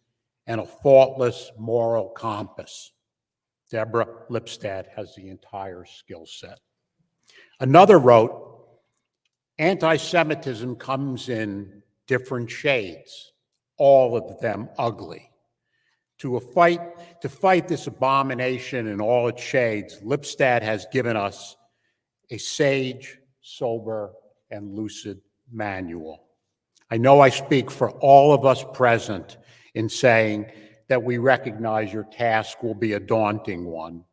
and a faultless moral compass." Deborah Lipstadt has the entire skill set. Another wrote, "Anti-Semitism comes in different shades, all of them ugly. To fight this abomination in all its shades, Lipstadt has given us a sage, sober, and lucid manual." I know I speak for all of us present in saying that we recognize your task will be a daunting one,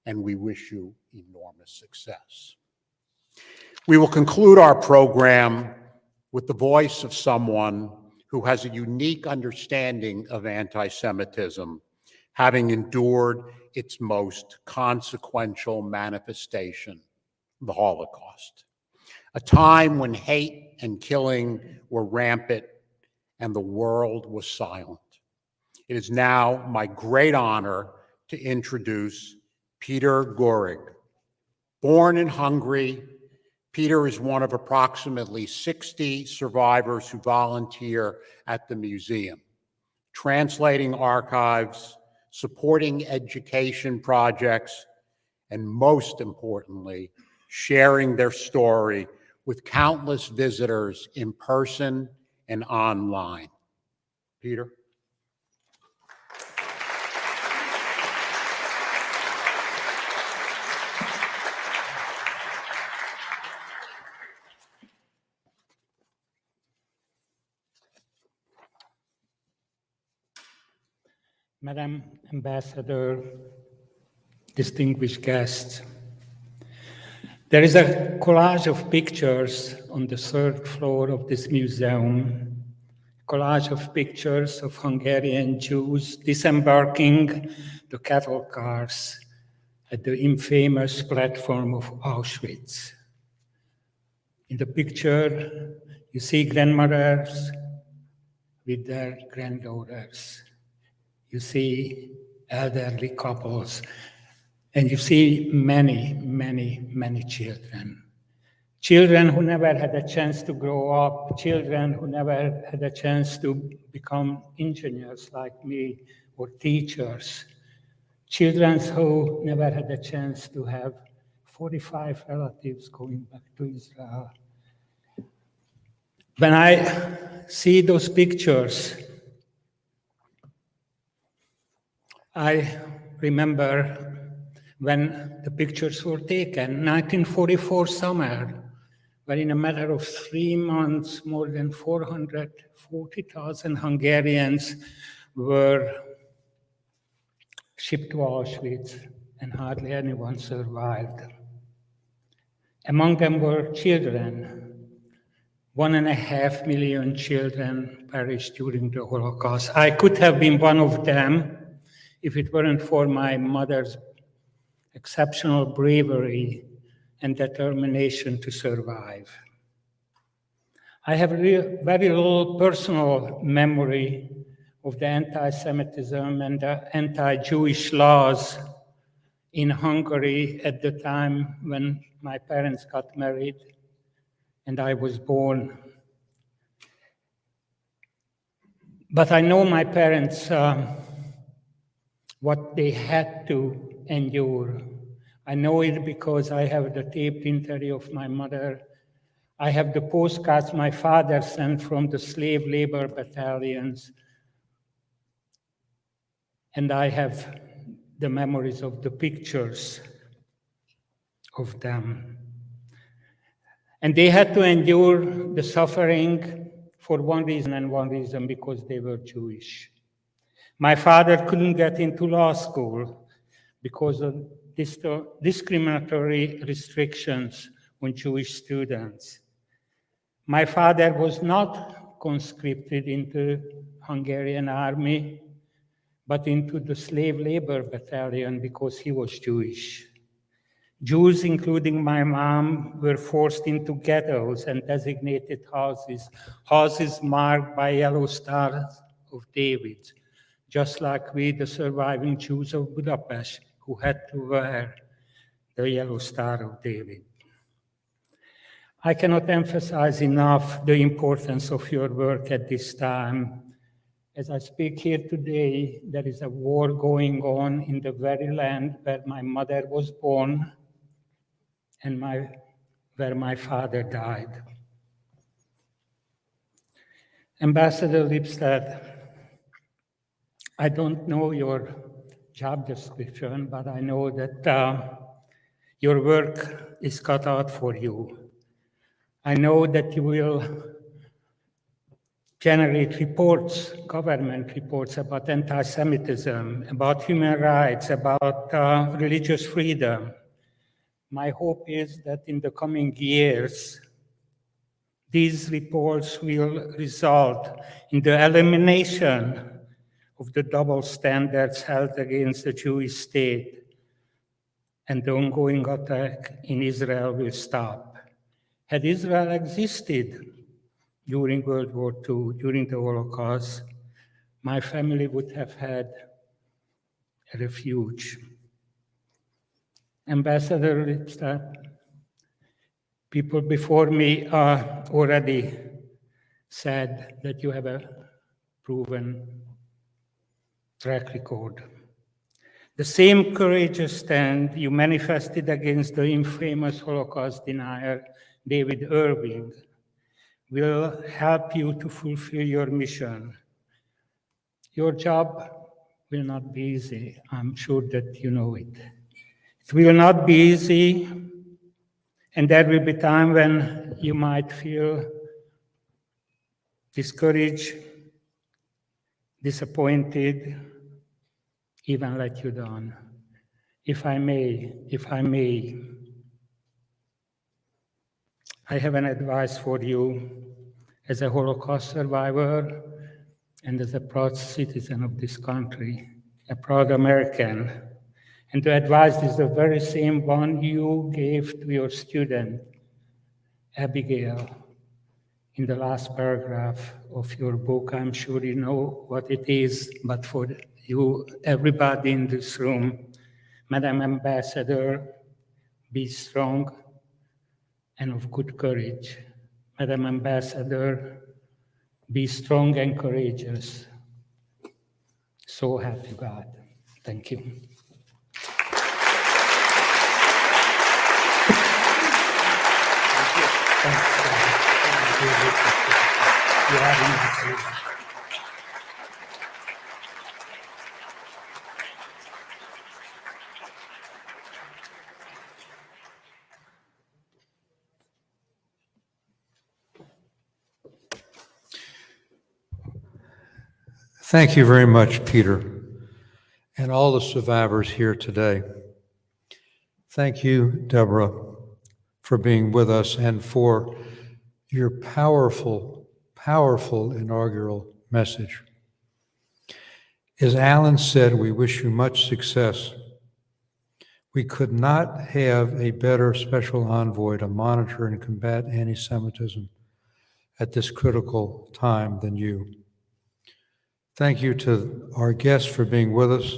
and we wish you enormous success. We will conclude our program with the voice of someone who has a unique understanding of anti-Semitism, having endured its most consequential manifestation, the Holocaust, a time when hate and killing were rampant and the world was silent. It is now my great honor to introduce Peter Gorog. Born in Hungary, Peter is one of approximately 60 survivors who volunteer at the museum, translating archives, supporting education projects, and most importantly, sharing their story with countless visitors in person and online. Peter? Madam Ambassador, distinguished guests, there is a collage of pictures on the third floor of this museum, a collage of pictures of Hungarian Jews disembarking the cattle cars at the infamous platform of Auschwitz. In the picture, you see grandmothers with their granddaughters. You see elderly couples, and you see many, many, many children. Children who never had a chance to grow up, children who never had a chance to become engineers like me, or teachers. Children who never had a chance to have 45 relatives going back to Israel. When I see those pictures, I remember when the pictures were taken, 1944 summer, when in a matter of 3 months, more than 440,000 Hungarians were shipped to Auschwitz, and hardly anyone survived. Among them were children. 1.5 million children perished during the Holocaust. I could have been one of them if it weren't for my mother's exceptional bravery and determination to survive. I have very little personal memory of the anti-Semitism and the anti-Jewish laws in Hungary at the time when my parents got married and I was born. But I know my parents, what they had to endure. I know it because I have the taped interview of my mother. I have the postcards my father sent from the slave labor battalions. And I have the memories of the pictures of them. And they had to endure the suffering for one reason and one reason, because they were Jewish. My father couldn't get into law school because of discriminatory restrictions on Jewish students. My father was not conscripted into Hungarian army, but into the slave labor battalion because he was Jewish. Jews, including my mom, were forced into ghettos and designated houses marked by yellow stars of David, just like we, the surviving Jews of Budapest, who had to wear the yellow star of David. I cannot emphasize enough the importance of your work at this time. As I speak here today, there is a war going on in the very land where my mother was born and where my father died. Ambassador Lipstadt, I don't know your job description, but I know that your work is cut out for you. I know that you will generate reports, government reports about anti-Semitism, about human rights, about religious freedom. My hope is that in the coming years, these reports will result in the elimination of the double standards held against the Jewish state, and the ongoing attack in Israel will stop. Had Israel existed during World War II, during the Holocaust, my family would have had a refuge. Ambassador Lipstadt, people before me already said that you have a proven track record. The same courageous stand you manifested against the infamous Holocaust denier, David Irving, will help you to fulfill your mission. Your job will not be easy. I'm sure that you know it. It will not be easy, and there will be time when you might feel discouraged, disappointed, even let you down. If I may, I have an advice for you as a Holocaust survivor and as a proud citizen of this country, a proud American. And the advice is the very same one you gave to your student, Abigail, in the last paragraph of your book. I'm sure you know what it is, but for you, everybody in this room, Madam Ambassador, be strong and of good courage. Madam Ambassador, be strong and courageous. So help you God. Thank you. Thank you very much, Peter, and all the survivors here today. Thank you, Deborah, for being with us and for your powerful, powerful inaugural message. As Allan said, we wish you much success. We could not have a better special envoy to monitor and combat anti-Semitism at this critical time than you. Thank you to our guests for being with us,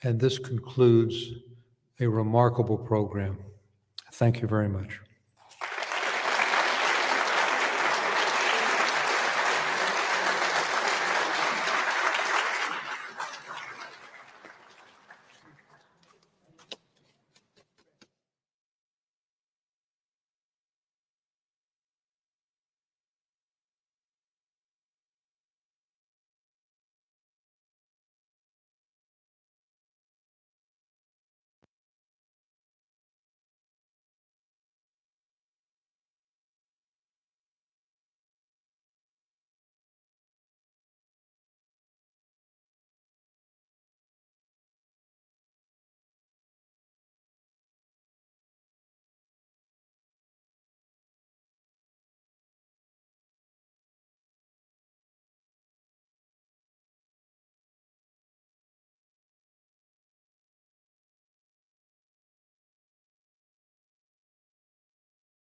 and this concludes a remarkable program. Thank you very much.